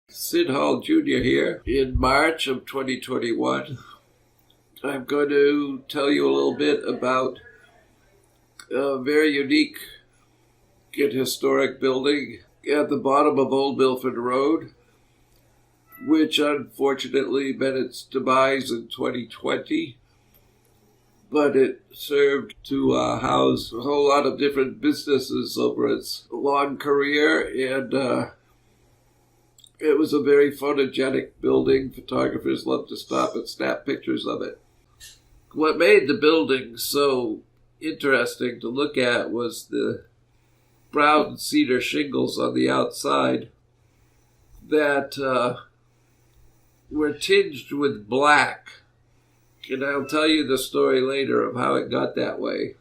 Sid Hall Jr. here. In March of 2021, I'm going to tell you a little bit about a very unique and historic building at the bottom of Old Milford Rd, which unfortunately met its demise in 2020. But it served to house a whole lot of different businesses over its long career, and it was a very photogenic building. Photographers loved to stop and snap pictures of it. What made the building so interesting to look at was the brown cedar shingles on the outside that were tinged with black. And I'll tell you the story later of how it got that way.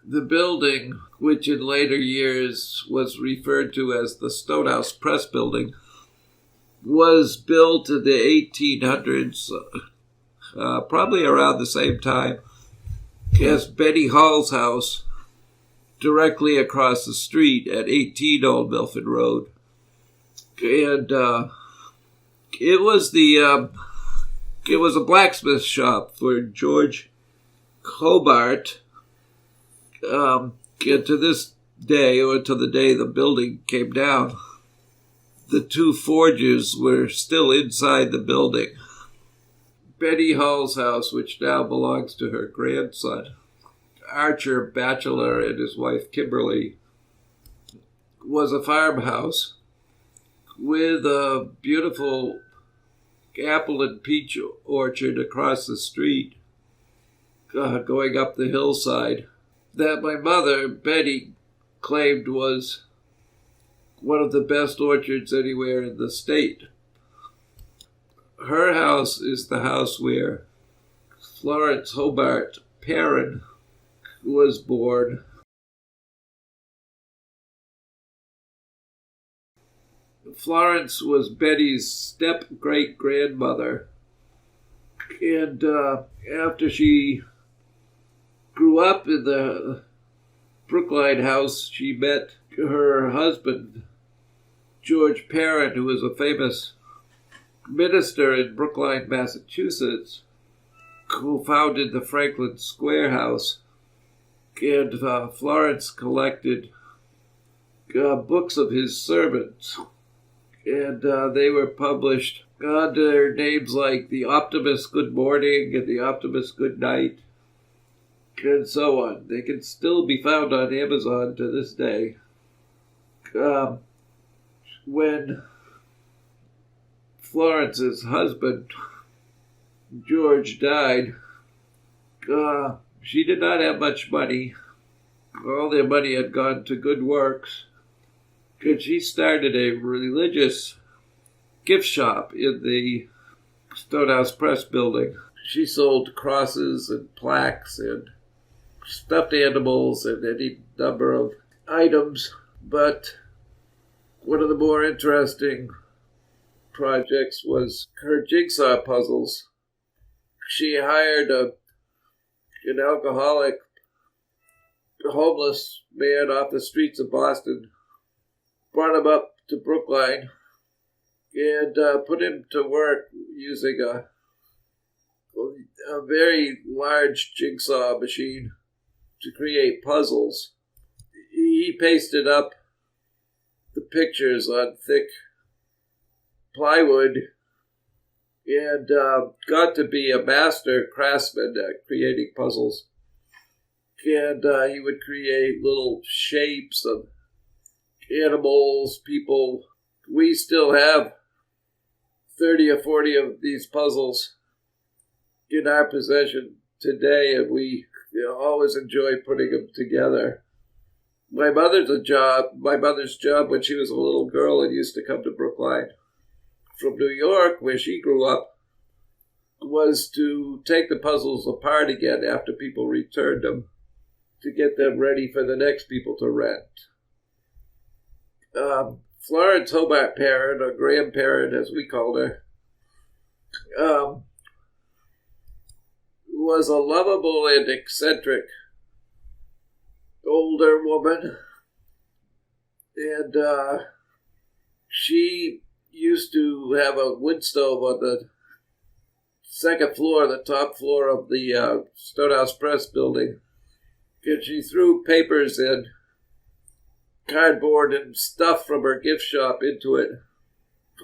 The building, which in later years was referred to as the Stonehouse Press Building, was built in the 1800s, probably around the same time as Betty Hall's house, directly across the street at 18 Old Milford Rd. And it was a blacksmith shop for George Hobart. And to this day, or until the day the building came down, the two forges were still inside the building. Betty Hall's house, which now belongs to her grandson, Archer Batchelor, and his wife Kimberly, was a farmhouse with a beautiful apple and peach orchard across the street, going up the hillside, that my mother, Betty, claimed was one of the best orchards anywhere in the state. Her house is the house where Florence Hobart was born. Florence was Betty's step-great-grandmother, and after she grew up in the Brookline house, she met her husband, George Perrin, who was a famous minister in Brookline, Massachusetts, who founded the Franklin Square House. And Florence collected books of his sermons, and they were published under names like The Optimist Good Morning and The Optimist Good Night, and so on. They can still be found on Amazon to this day. When Florence's husband, George, died, she did not have much money. All their money had gone to good works, and she started a religious gift shop in the Stonehouse Press Building. She sold crosses and plaques and stuffed animals and any number of items, but one of the more interesting projects was her jigsaw puzzles. She hired an alcoholic, homeless man off the streets of Boston, brought him up to Brookline, and put him to work using a very large jigsaw machine to create puzzles. He pasted up the pictures on thick plywood and got to be a master craftsman at creating puzzles. And he would create little shapes of animals, people. We still have 30 or 40 of these puzzles in our possession today, and we always enjoy putting them together. My mother's job when she was a little girl and used to come to Brookline from New York, where she grew up, was to take the puzzles apart again after people returned them to get them ready for the next people to rent. Florence Hobart Perrin, or grandparent as we called her, was a lovable and eccentric older woman, and She used to have a wood stove on the second floor, the top floor of the Stonehouse Press building. And she threw papers and cardboard and stuff from her gift shop into it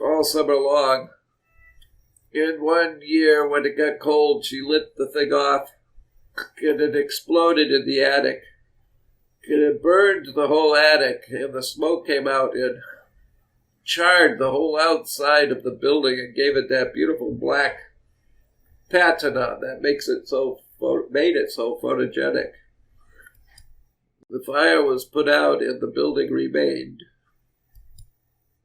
all summer long. And one year, when it got cold, she lit the thing off, and it exploded in the attic. And it burned the whole attic, and the smoke came out and charred the whole outside of the building and gave it that beautiful black patina that made it so photogenic. The fire was put out and the building remained,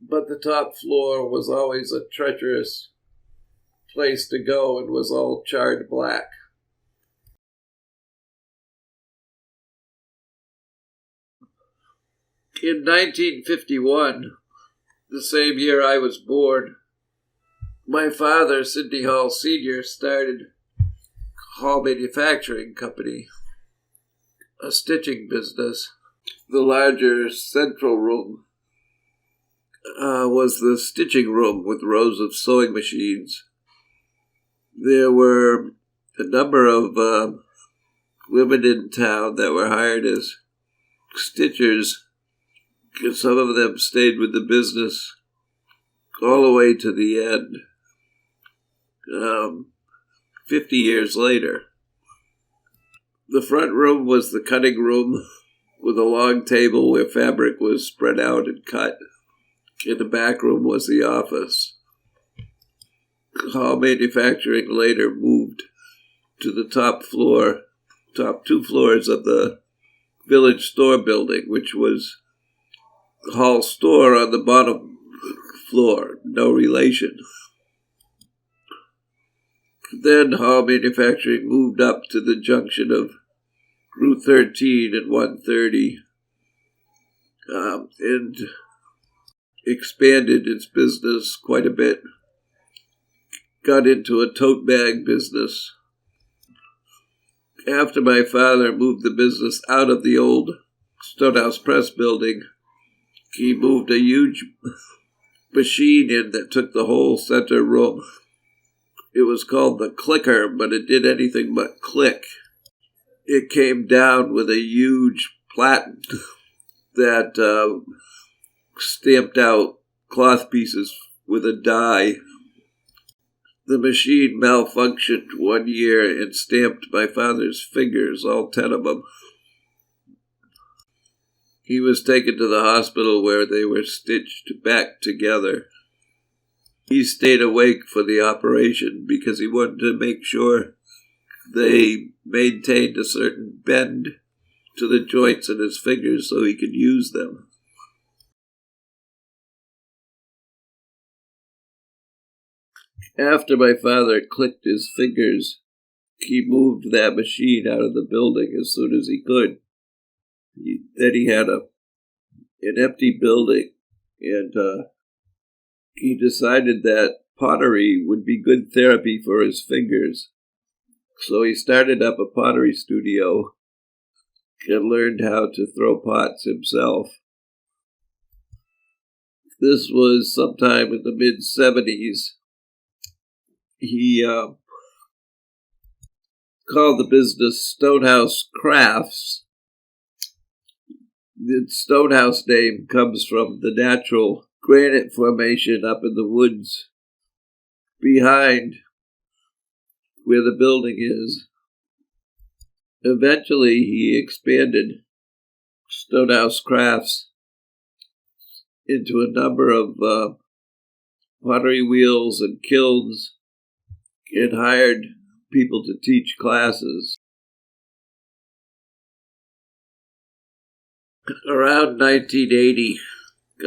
but the top floor was always a treacherous place to go and was all charred black. In 1951, the same year I was born, my father, Sid Hall Sr., started Hall Manufacturing Company, a stitching business. The larger central room was the stitching room with rows of sewing machines. There were a number of women in town that were hired as stitchers, and some of them stayed with the business all the way to the end, 50 years later. The front room was the cutting room with a long table where fabric was spread out and cut. In the back room was the office. Hall Manufacturing later moved to the top two floors of the village store building, which was Hall store on the bottom floor, no relation. Then Hall Manufacturing moved up to the junction of Route 13 and 130 and expanded its business quite a bit. Got into a tote bag business. After my father moved the business out of the old Stonehouse Press building, he moved a huge machine in that took the whole center room. It was called the clicker, but it did anything but click. It came down with a huge platen that stamped out cloth pieces with a die. The machine malfunctioned one year and stamped my father's fingers, all 10 of them. He was taken to the hospital where they were stitched back together. He stayed awake for the operation because he wanted to make sure they maintained a certain bend to the joints in his fingers so he could use them. After my father clicked his fingers, he moved that machine out of the building as soon as he could. Then he had an empty building, and he decided that pottery would be good therapy for his fingers. So he started up a pottery studio and learned how to throw pots himself. This was sometime in the mid-70s. He called the business Stonehouse Crafts. The Stonehouse name comes from the natural granite formation up in the woods behind where the building is. Eventually, he expanded Stonehouse Crafts into a number of pottery wheels and kilns and hired people to teach classes. Around 1980,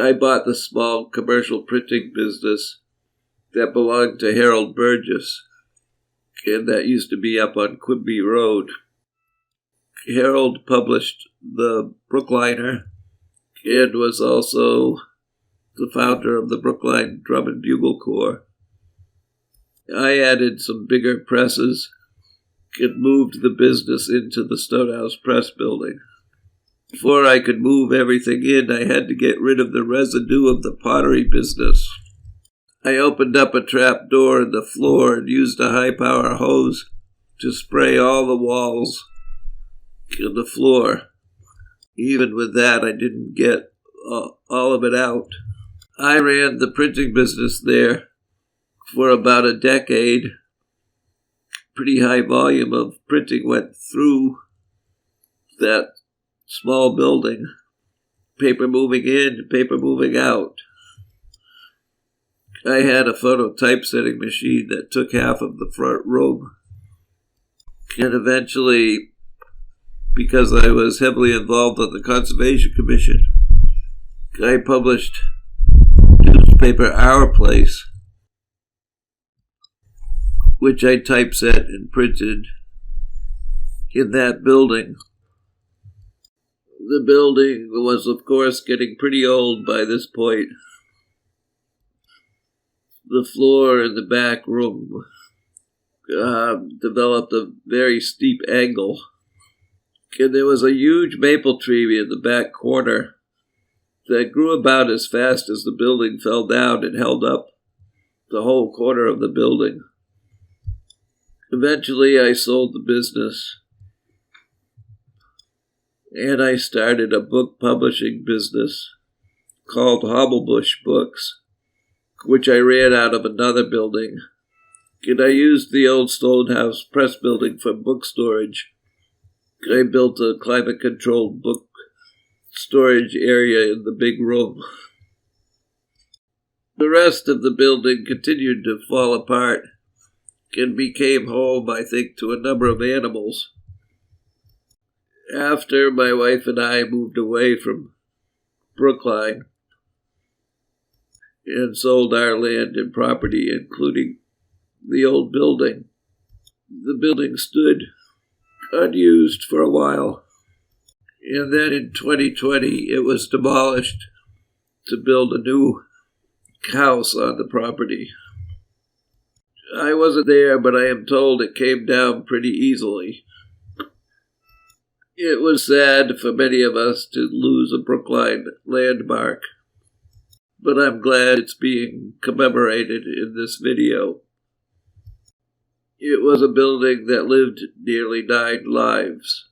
I bought the small commercial printing business that belonged to Harold Burgess, and that used to be up on Quimby Road. Harold published the Brookliner and was also the founder of the Brookline Drum and Bugle Corps. I added some bigger presses and moved the business into the Stonehouse Press building. Before I could move everything in, I had to get rid of the residue of the pottery business. I opened up a trap door in the floor and used a high-power hose to spray all the walls and the floor. Even with that, I didn't get all of it out. I ran the printing business there for about a decade. Pretty high volume of printing went through that small building. Paper moving in, paper moving out. I had a photo typesetting machine that took half of the front room. And eventually, because I was heavily involved on the Conservation Commission, I published newspaper Our Place, which I typeset and printed in that building. The building was, of course, getting pretty old by this point. The floor in the back room developed a very steep angle. And there was a huge maple tree in the back corner that grew about as fast as the building fell down and held up the whole corner of the building. Eventually, I sold the business, and I started a book publishing business called Hobblebush Books, which I ran out of another building. And I used the old Stonehouse press building for book storage. I built a climate-controlled book storage area in the big room. The rest of the building continued to fall apart and became home, I think, to a number of animals. After my wife and I moved away from Brookline and sold our land and property, including the old building, the building stood unused for a while. And then in 2020, it was demolished to build a new house on the property. I wasn't there, but I am told it came down pretty easily. It was sad for many of us to lose a Brookline landmark, but I'm glad it's being commemorated in this video. It was a building that lived nearly 9 lives.